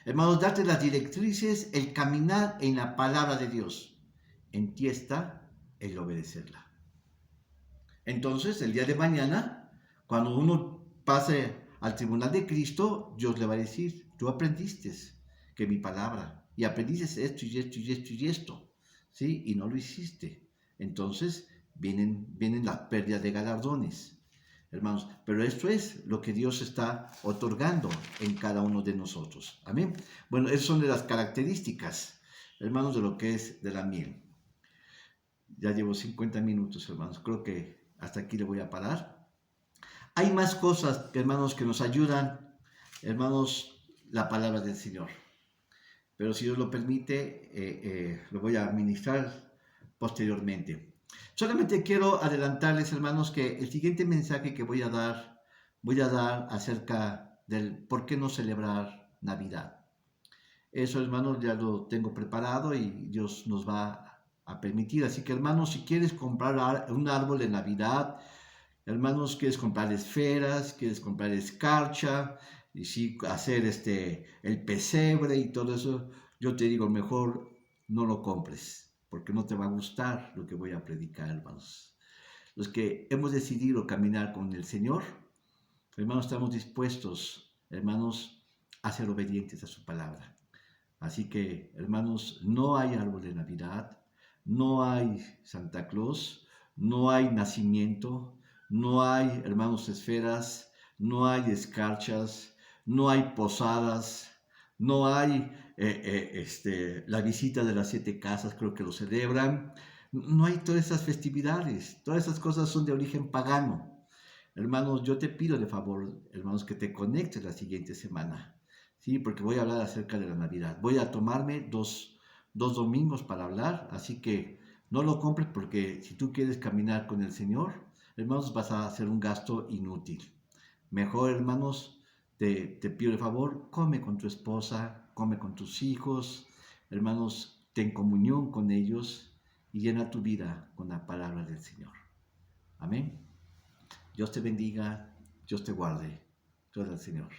S1: Hermanos, darte las directrices, el caminar en la palabra de Dios. En ti está el obedecerla. Entonces, el día de mañana, cuando uno pase al tribunal de Cristo, Dios le va a decir, tú aprendiste que mi palabra, y aprendiste esto y esto y esto y esto, ¿sí? Y no lo hiciste. Entonces, vienen las pérdidas de galardones, hermanos. Pero esto es lo que Dios está otorgando en cada uno de nosotros. Amén. Bueno, esas son de las características, hermanos, de lo que es de la miel. Ya llevo 50 minutos, hermanos. Creo que hasta aquí le voy a parar. Hay más cosas, hermanos, que nos ayudan, hermanos, la palabra del Señor. Pero si Dios lo permite, lo voy a ministrar posteriormente. Solamente quiero adelantarles, hermanos, que el siguiente mensaje que voy a dar acerca del por qué no celebrar Navidad. Eso, hermanos, ya lo tengo preparado y Dios nos va a permitir. Así que, hermanos, si quieres comprar un árbol de Navidad, hermanos, quieres comprar esferas, quieres comprar escarcha, y sí, hacer el pesebre y todo eso, yo te digo, mejor no lo compres, porque no te va a gustar lo que voy a predicar, hermanos. Los que hemos decidido caminar con el Señor, hermanos, estamos dispuestos, hermanos, a ser obedientes a su palabra. Así que, hermanos, no hay árbol de Navidad, no hay Santa Claus, no hay nacimiento, no hay, hermanos, esferas, no hay escarchas, no hay posadas, no hay la visita de las 7 casas, creo que lo celebran. No hay todas esas festividades, todas esas cosas son de origen pagano. Hermanos, yo te pido de favor, hermanos, que te conectes la siguiente semana. Sí, porque voy a hablar acerca de la Navidad. Voy a tomarme dos domingos para hablar, así que no lo compres porque si tú quieres caminar con el Señor, hermanos, vas a hacer un gasto inútil. Mejor, hermanos, te pido de favor, come con tu esposa, come con tus hijos, hermanos, ten comunión con ellos y llena tu vida con la palabra del Señor. Amén. Dios te bendiga, Dios te guarde. Gloria al Señor.